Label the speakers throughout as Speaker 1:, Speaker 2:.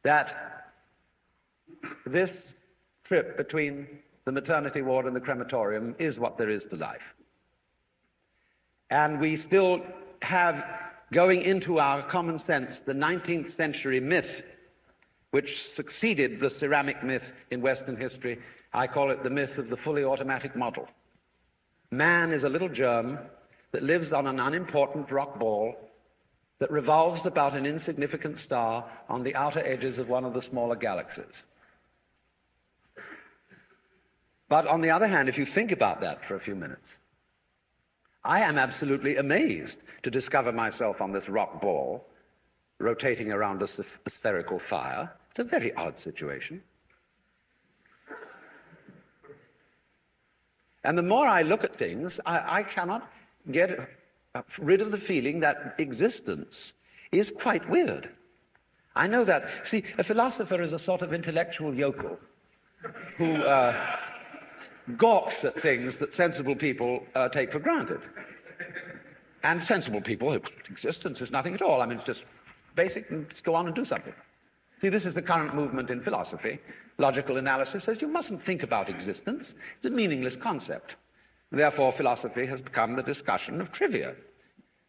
Speaker 1: that this trip between the maternity ward and the crematorium is what there is to life. And we still have, going into our common sense, the 19th century myth, which succeeded the ceramic myth in Western history. I call it the myth of the fully automatic model. Man is a little germ that lives on an unimportant rock ball that revolves about an insignificant star on the outer edges of one of the smaller galaxies. But on the other hand, if you think about that for a few minutes, I am absolutely amazed to discover myself on this rock ball rotating around a spherical fire. It's a very odd situation. And the more I look at things, I cannot get rid of the feeling that existence is quite weird. I know that. See, a philosopher is a sort of intellectual yokel who gawks at things that sensible people take for granted. And sensible people, existence is nothing at all. I mean, it's just basic, and just go on and do something. See, this is the current movement in philosophy. Logical analysis says you mustn't think about existence. It's a meaningless concept. Therefore, philosophy has become the discussion of trivia.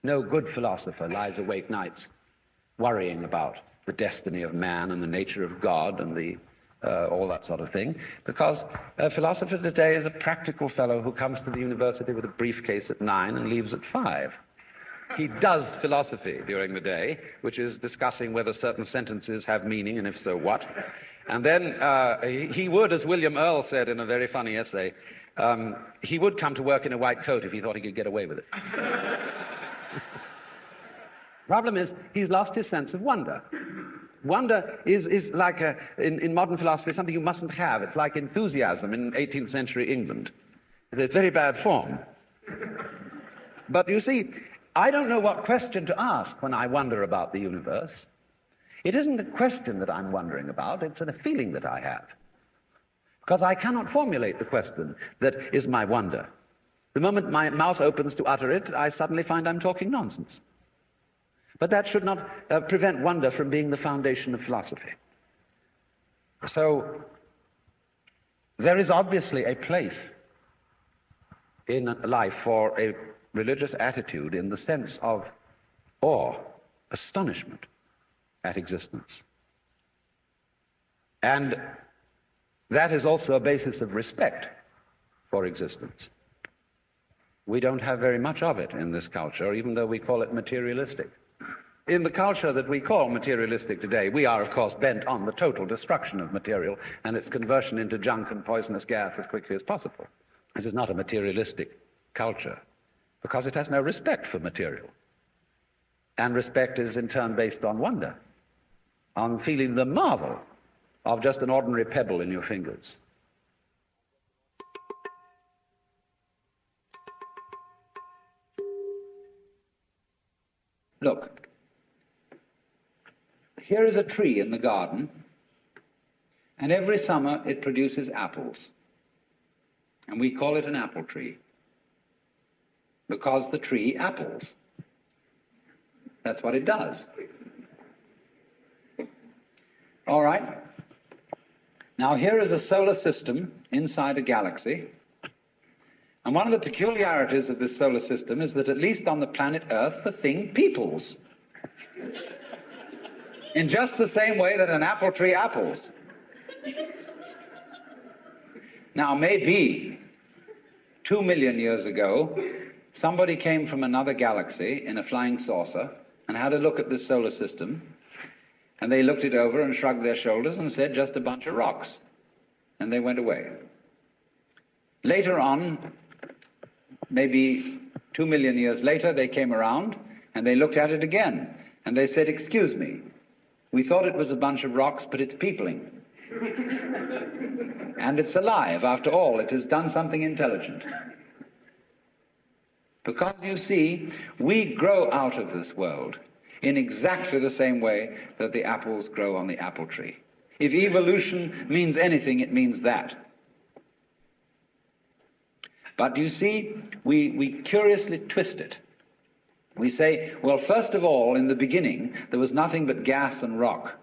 Speaker 1: No good philosopher lies awake nights worrying about the destiny of man and the nature of God and all that sort of thing, because a philosopher today is a practical fellow who comes to the university with a briefcase at 9 and leaves at 5. He does philosophy during the day, which is discussing whether certain sentences have meaning, and if so, what. And then he would, as William Earle said in a very funny essay, he would come to work in a white coat if he thought he could get away with it. Problem is, he's lost his sense of wonder. Wonder is like, in modern philosophy, something you mustn't have. It's like enthusiasm in 18th century England. It's very bad form. But you see, I don't know what question to ask when I wonder about the universe. It isn't a question that I'm wondering about, it's a feeling that I have. Because I cannot formulate the question that is my wonder. The moment my mouth opens to utter it, I suddenly find I'm talking nonsense. But that should not prevent wonder from being the foundation of philosophy. So, there is obviously a place in life for a religious attitude in the sense of awe, astonishment at existence. And that is also a basis of respect for existence. We don't have very much of it in this culture, even though we call it materialistic. In the culture that we call materialistic today, we are, of course, bent on the total destruction of material and its conversion into junk and poisonous gas as quickly as possible. This is not a materialistic culture, because it has no respect for material. And respect is in turn based on wonder, on feeling the marvel of just an ordinary pebble in your fingers. Look, here is a tree in the garden, and every summer it produces apples. And we call it an apple tree, because the tree apples. That's what it does. All right. Now here is a solar system inside a galaxy. And one of the peculiarities of this solar system is that at least on the planet Earth, the thing peoples. In just the same way that an apple tree apples. Now maybe 2 million years ago, somebody came from another galaxy in a flying saucer and had a look at this solar system, and they looked it over and shrugged their shoulders and said, just a bunch of rocks. And they went away. Later on, maybe 2 million years later, they came around and they looked at it again. And they said, excuse me, we thought it was a bunch of rocks, but it's peopling. And it's alive. After all, it has done something intelligent. Because, you see, we grow out of this world in exactly the same way that the apples grow on the apple tree. If evolution means anything, it means that. But you see, we curiously twist it. We say, well, first of all, in the beginning, there was nothing but gas and rock.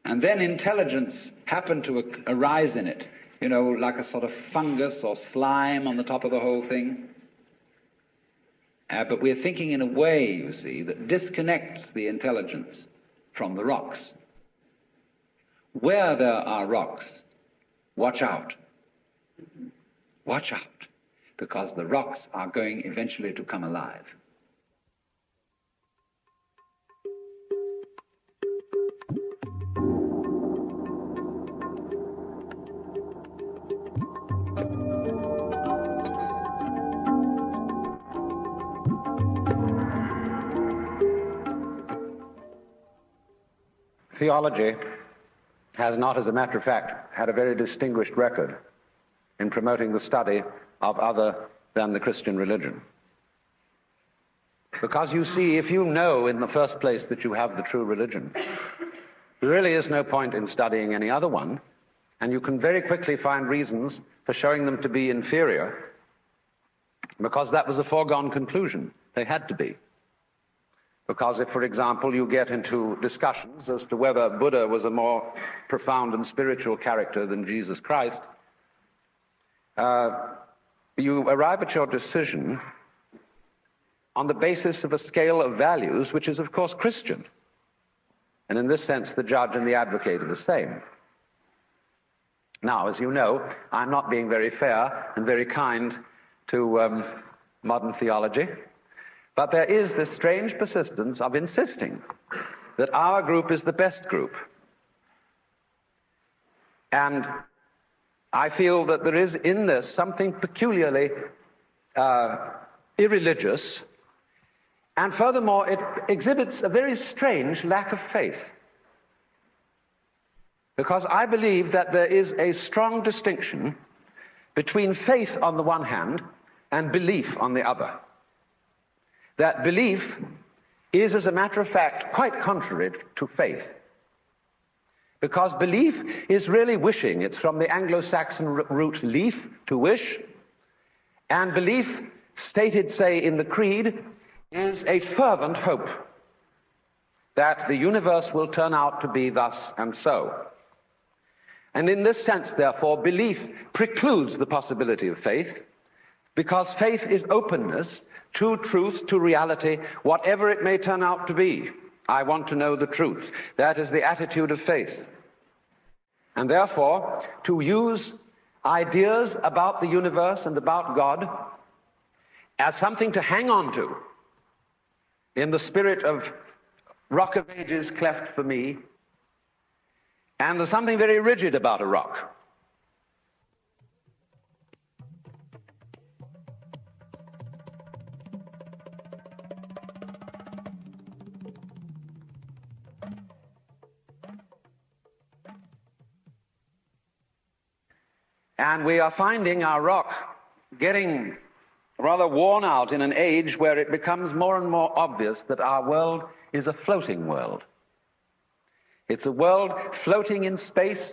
Speaker 2: And then intelligence happened to arise in it, like a sort of fungus or slime on the top of the whole thing. But we're thinking in a way, you see, that disconnects the intelligence from the rocks. Where there are rocks, watch out. Watch out, because the rocks are going eventually to come alive.
Speaker 1: Theology has not, as a matter of fact, had a very distinguished record in promoting the study of other than the Christian religion. Because you see, if you know in the first place that you have the true religion, there really is no point in studying any other one, and you can very quickly find reasons for showing them to be inferior, because that was a foregone conclusion. They had to be. Because if, for example, you get into discussions as to whether Buddha was a more profound and spiritual character than Jesus Christ, you arrive at your decision on the basis of a scale of values which is, of course, Christian. And in this sense, the judge and the advocate are the same. Now, as you know, I'm not being very fair and very kind to modern theology. But there is this strange persistence of insisting that our group is the best group. And I feel that there is in this something peculiarly irreligious, and furthermore it exhibits a very strange lack of faith. Because I believe that there is a strong distinction between faith on the one hand and belief on the other. That belief is, as a matter of fact, quite contrary to faith. Because belief is really wishing. It's from the Anglo-Saxon root leaf, to wish. And belief, stated, say, in the Creed, is a fervent hope that the universe will turn out to be thus and so. And in this sense, therefore, belief precludes the possibility of faith, because faith is openness to truth, to reality, whatever it may turn out to be. I want to know the truth. That is the attitude of faith. And therefore, to use ideas about the universe and about God as something to hang on to, in the spirit of Rock of Ages cleft for me, and there's something very rigid about a rock. And we are finding our rock getting rather worn out in an age where it becomes more and more obvious that our world is a floating world. It's a world floating in space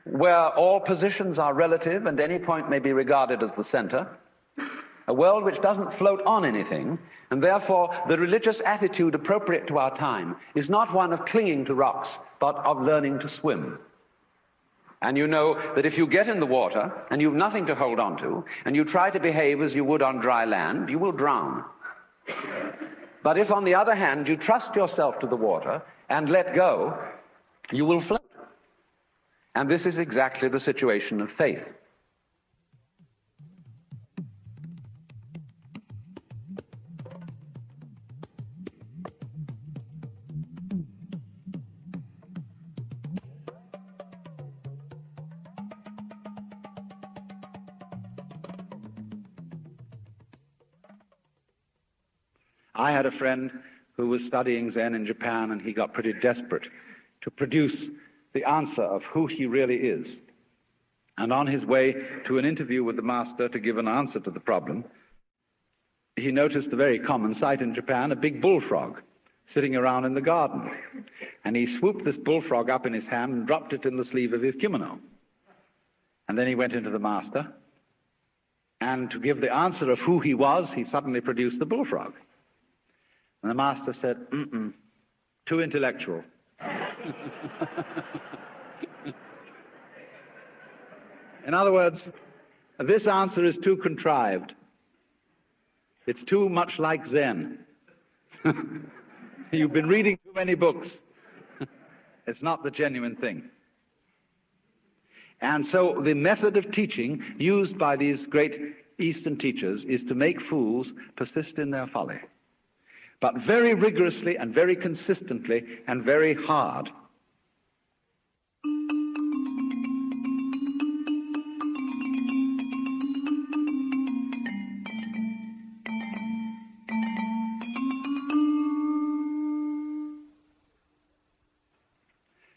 Speaker 1: where all positions are relative and any point may be regarded as the center. A world which doesn't float on anything, and therefore the religious attitude appropriate to our time is not one of clinging to rocks, but of learning to swim. And you know that if you get in the water and you've nothing to hold on to, and you try to behave as you would on dry land, you will drown. But if, on the other hand, you trust yourself to the water and let go, you will float. And this is exactly the situation of faith.
Speaker 2: I had a friend who was studying Zen in Japan, and he got pretty desperate to produce the answer of who he really is. And on his way to an interview with the master to give an answer to the problem, he noticed a very common sight in Japan, a big bullfrog sitting around in the garden. And he swooped this bullfrog up in his hand and dropped it in the sleeve of his kimono. And then he went into the master, and to give the answer of who he was, he suddenly produced the bullfrog. And the master said, too intellectual. In other words, this answer is too contrived. It's too much like Zen. You've been reading too many books. It's not the genuine thing. And so the method of teaching used by these great Eastern teachers is to make fools persist in their folly, but very rigorously and very consistently and very hard.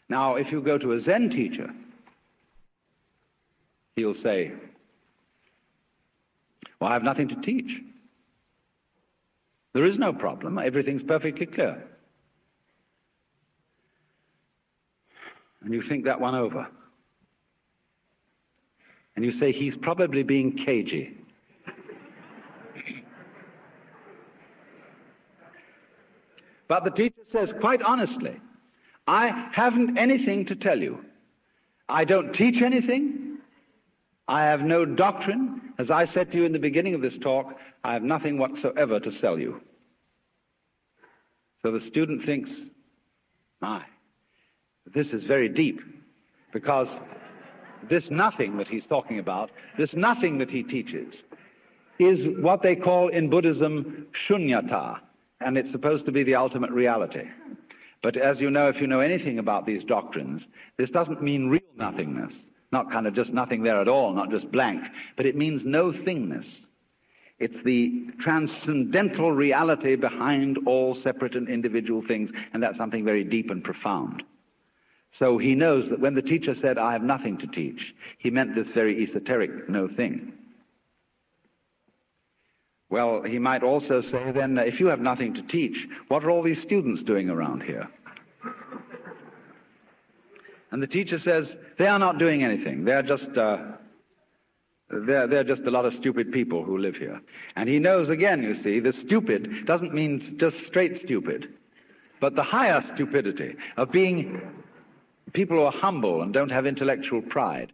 Speaker 2: Now, if you go to a Zen teacher, he'll say, well, I have nothing to teach. There is no problem. Everything's perfectly clear. And you think that one over. And you say, he's probably being cagey. But the teacher says, quite honestly, I haven't anything to tell you. I don't teach anything. I have no doctrine. As I said to you in the beginning of this talk, I have nothing whatsoever to sell you. So the student thinks, my, this is very deep, because this nothing that he's talking about, this nothing that he teaches, is what they call in Buddhism shunyata, and it's supposed to be the ultimate reality. But as you know, if you know anything about these doctrines, this doesn't mean real nothingness, not kind of just nothing there at all, not just blank, but it means no thingness. It's the transcendental reality behind all separate and individual things, and that's something very deep and profound. So he knows that when the teacher said, I have nothing to teach, he meant this very esoteric no thing. Well, he might also say then, if you have nothing to teach, what are all these students doing around here? And the teacher says, they are not doing anything. They're just they're just a lot of stupid people who live here. And he knows, again, you see, the stupid doesn't mean just straight stupid, but the higher stupidity of being people who are humble and don't have intellectual pride.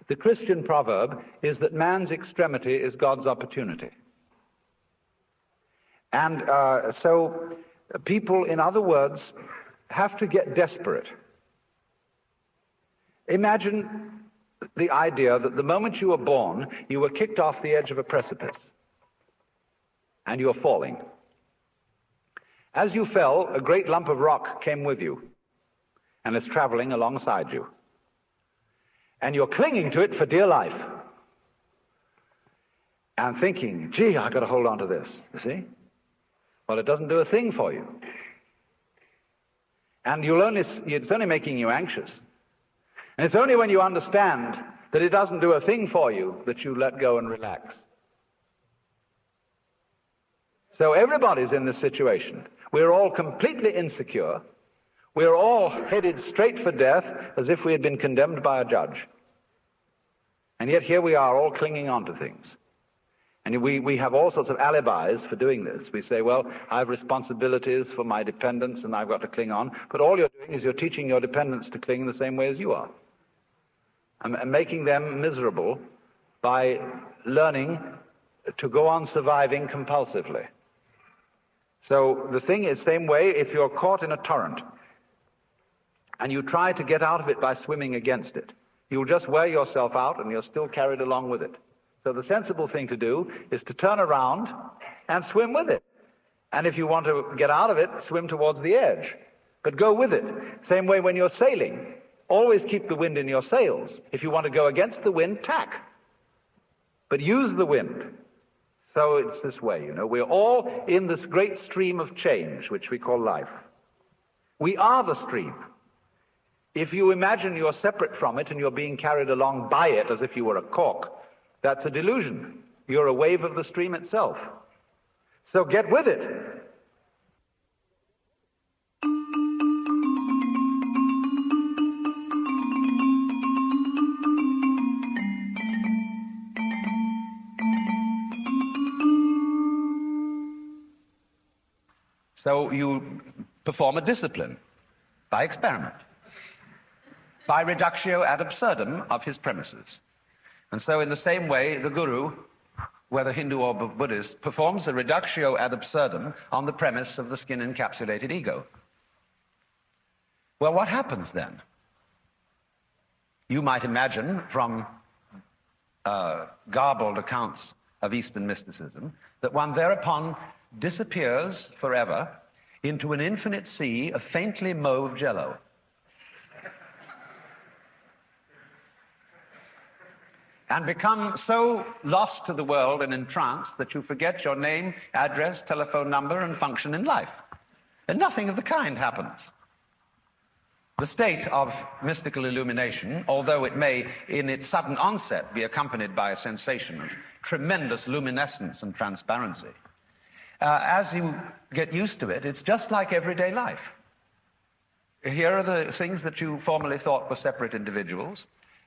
Speaker 2: The Christian proverb is that man's extremity is God's opportunity. And so people, in other words, have to get desperate. Imagine the idea that the moment you were born, you were kicked off the edge of a precipice, and you're falling. As you fell, a great lump of rock came with you, and is traveling alongside you. And you're clinging to it for dear life. And thinking, gee, I've got to hold on to this, you see? Well, it doesn't do a thing for you. And it's only making you anxious. And it's only when you understand that it doesn't do a thing for you that you let go and relax. So everybody's in this situation. We're all completely insecure. We're all headed straight for death as if we had been condemned by a judge. And yet here we are all clinging on to things. And we have all sorts of alibis for doing this. We say, well, I have responsibilities for my dependents and I've got to cling on. But all you're doing is you're teaching your dependents to cling in the same way as you are. And making them miserable by learning to go on surviving compulsively. So the thing is, same way, if you're caught in a torrent, and you try to get out of it by swimming against it, you'll just wear yourself out and you're still carried along with it. So the sensible thing to do is to turn around and swim with it. And if you want to get out of it, swim towards the edge. But go with it. Same way when you're sailing. Always keep the wind in your sails. If you want to go against the wind, tack. But use the wind. So it's this way, you know. We're all in this great stream of change, which we call life. We are the stream. If you imagine you're separate from it and you're being carried along by it as if you were a cork, that's a delusion. You're a wave of the stream itself. So get with it.
Speaker 1: So you perform a discipline by experiment, by reductio ad absurdum of his premises. And so in the same way, the guru, whether Hindu or Buddhist, performs a reductio ad absurdum on the premise of the skin-encapsulated ego. Well, what happens then? You might imagine from garbled accounts of Eastern mysticism that one thereupon disappears forever into an infinite sea of faintly mauve jello. And become so lost to the world and entranced that you forget your name, address, telephone number, and function in life. And nothing of the kind happens. The state of mystical illumination, although it may, in its sudden onset, be accompanied by a sensation of tremendous luminescence and transparency, as you get used to it, it's just like everyday life. Here are the things that you formerly thought were separate individuals,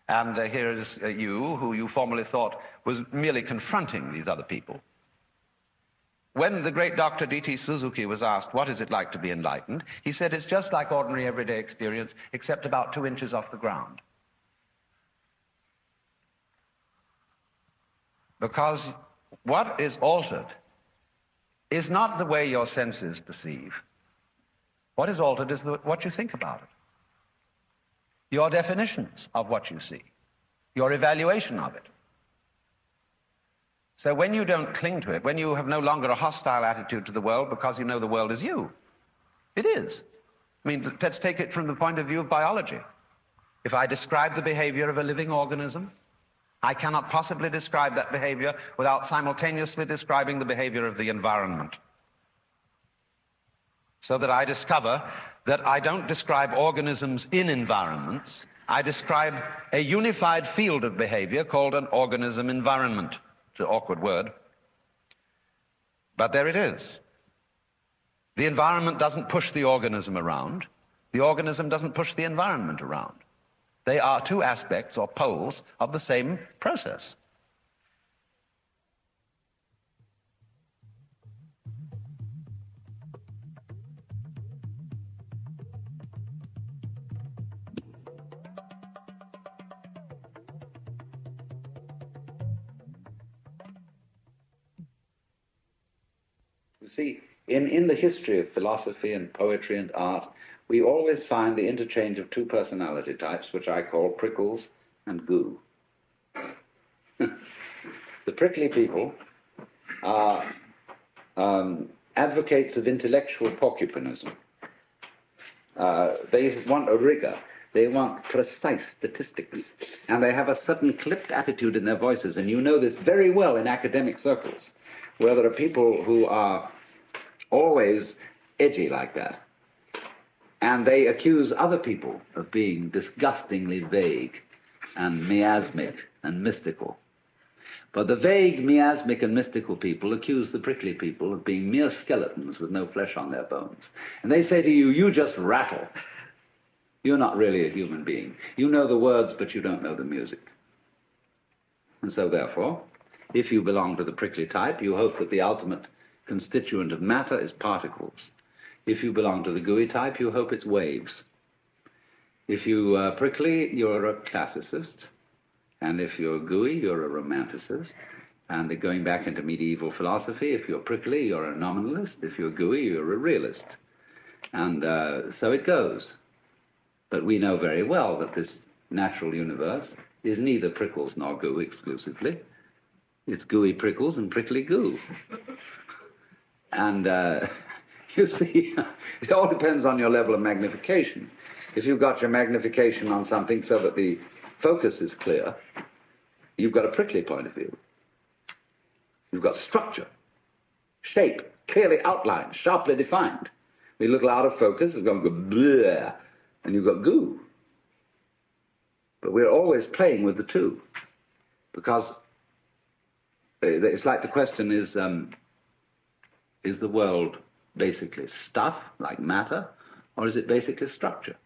Speaker 1: and here is you, who you formerly thought was merely confronting these other people. When the great Dr. D.T. Suzuki was asked, what is it like to be enlightened? He said, it's just like ordinary everyday experience, except about 2 inches off the ground. Because what is altered is not the way your senses perceive. What is altered is what you think about it. Your definitions of what you see, your evaluation of it. So when you don't cling to it, when you have no longer a hostile attitude to the world because you know the world is you, it is. I mean, let's take it from the point of view of biology. If I describe the behavior of a living organism, I cannot possibly describe that behavior without simultaneously describing the behavior of the environment. So that I discover that I don't describe organisms in environments, I describe a unified field of behavior called an organism environment. It's an awkward word, but there it is. The environment doesn't push the organism around. The organism doesn't push the environment around. They are two aspects or poles of the same process.
Speaker 2: You see, in the history of philosophy and poetry and art, we always find the interchange of two personality types, which I call prickles and goo. The prickly people are advocates of intellectual porcupinism. They want a rigor. They want precise statistics. And they have a certain clipped attitude in their voices. And you know this very well in academic circles, where there are people who are always edgy like that. And they accuse other people of being disgustingly vague and miasmic and mystical. But the vague, miasmic, and mystical people accuse the prickly people of being mere skeletons with no flesh on their bones. And they say to you, you just rattle. You're not really a human being. You know the words, but you don't know the music. And so, therefore, if you belong to the prickly type, you hope that the ultimate constituent of matter is particles. If you belong to the gooey type, you hope it's waves. If you are prickly, you're a classicist. And if you're gooey, you're a romanticist. And going back into medieval philosophy, if you're prickly, you're a nominalist. If you're gooey, you're a realist. And so it goes. But we know very well that this natural universe is neither prickles nor goo exclusively. It's gooey prickles and prickly goo. And you see, it all depends on your level of magnification. If you've got your magnification on something so that the focus is clear, you've got a prickly point of view. You've got structure, shape, clearly outlined, sharply defined. When you look out of focus, it's going to go bleh, and you've got goo. But we're always playing with the two, because it's like the question is the world basically stuff, like matter, or is it basically structure?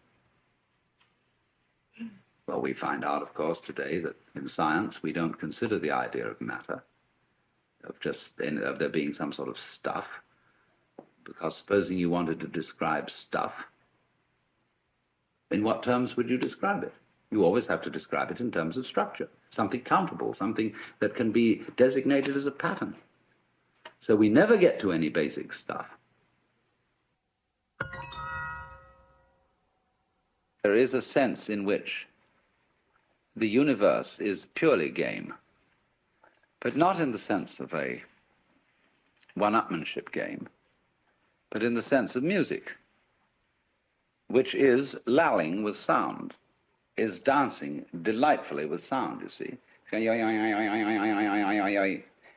Speaker 2: Well, we find out, of course, today that in science we don't consider the idea of matter, of there being some sort of stuff, because supposing you wanted to describe stuff, in what terms would you describe it? You always have to describe it in terms of structure, something countable, something that can be designated as a pattern. So we never get to any basic stuff. There is a sense in which the universe is purely game, but not in the sense of a one-upmanship game, but in the sense of music, which is lalling with sound, is dancing delightfully with sound, you see.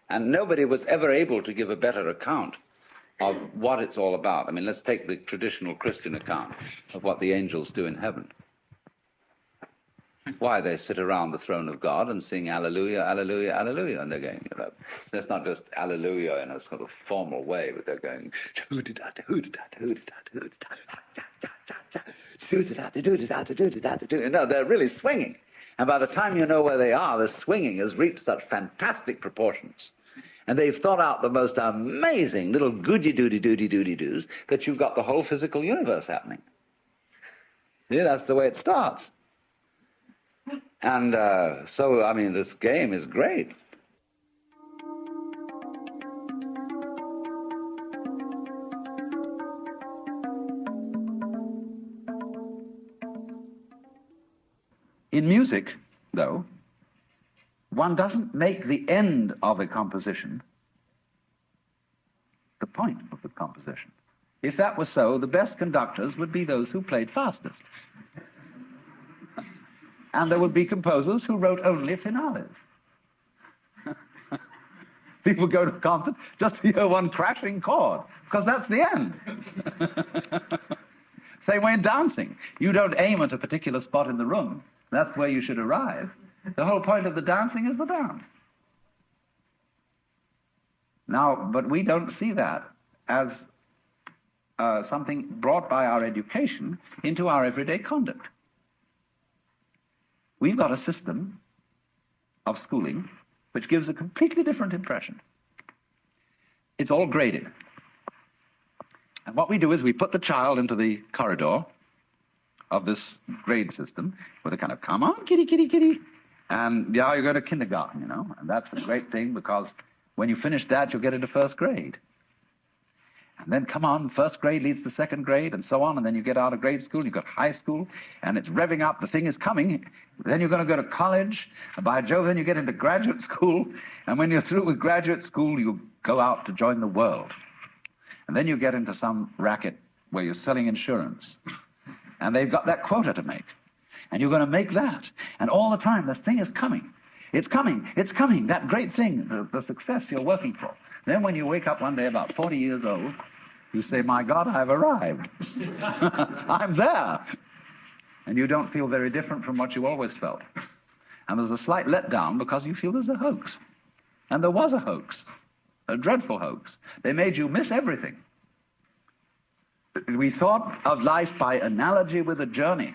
Speaker 2: And nobody was ever able to give a better account of what it's all about. I mean, let's take the traditional Christian account of what the angels do in heaven. Why, they sit around the throne of God and sing Alleluia, Alleluia, Alleluia, and they're going, you know, that's not just Alleluia in a sort of formal way, but they're going, no, they're really swinging. And by the time you know where they are, the swinging has reached such fantastic proportions. And they've thought out the most amazing little goody-doody-doody-doody-doos that you've got the whole physical universe happening. Yeah, that's the way it starts. And so, I mean, this game is great. In music, though, one doesn't make the end of a composition the point of the composition. If that was so, the best conductors would be those who played fastest. And there would be composers who wrote only finales. People go to a concert just to hear one crashing chord, because that's the end. Same way in dancing. You don't aim at a particular spot in the room. That's where you should arrive. The whole point of the dancing is the dance. Now, but we don't see that as something brought by our education into our everyday conduct. We've got a system of schooling which gives a completely different impression. It's all graded. And what we do is we put the child into the corridor of this grade system with a kind of, come on, kitty, kitty, kitty. And yeah, you go to kindergarten, you know, and that's a great thing because when you finish that, you'll get into first grade. And then, come on, first grade leads to second grade, and so on, and then you get out of grade school, you've got high school, and it's revving up, the thing is coming. Then you're going to go to college, and by Jove, then you get into graduate school, and when you're through with graduate school, you go out to join the world. And then you get into some racket where you're selling insurance, and they've got that quota to make, and you're going to make that, and all the time, the thing is coming. It's coming, that great thing, the success you're working for. Then when you wake up one day about 40 years old, you say, my God, I've arrived. I'm there. And you don't feel very different from what you always felt. And there's a slight letdown because you feel there's a hoax. And there was a hoax, a dreadful hoax. They made you miss everything. We thought of life by analogy with a journey,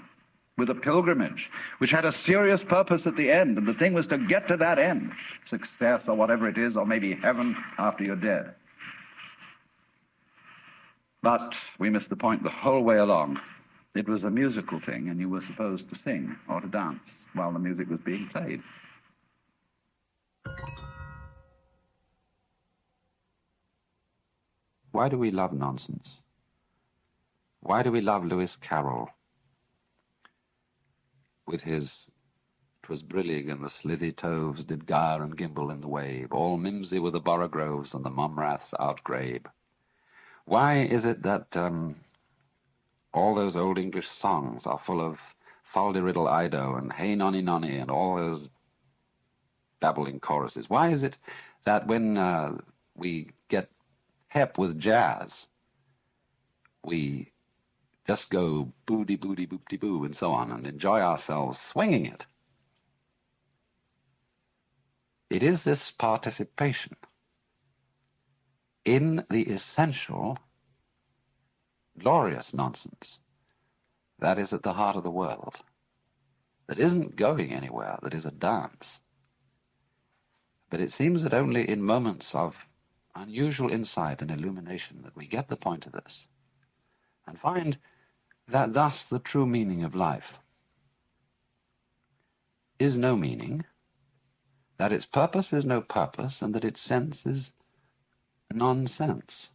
Speaker 2: with a pilgrimage, which had a serious purpose at the end, and the thing was to get to that end, success or whatever it is, or maybe heaven after you're dead. But we missed the point the whole way along. It was a musical thing, and you were supposed to sing or to dance while the music was being played.
Speaker 3: Why do we love nonsense? Why do we love Lewis Carroll with his "'Twas brillig and the slithy toves did gyre and gimble in the wave, all mimsy were the borogroves and the mumraths outgrabe"? Why is it that all those old English songs are full of Fal-de-riddle Ido and Hey Nonny Nonny and all those babbling choruses? Why is it that when we get hep with jazz, we just go booty booty boopty boo and so on and enjoy ourselves swinging it? It is this participation in the essential glorious nonsense that is at the heart of the world, that isn't going anywhere, that is a dance. But it seems that only in moments of unusual insight and illumination that we get the point of this and find that thus the true meaning of life is no meaning, that its purpose is no purpose, and that its sense is nonsense.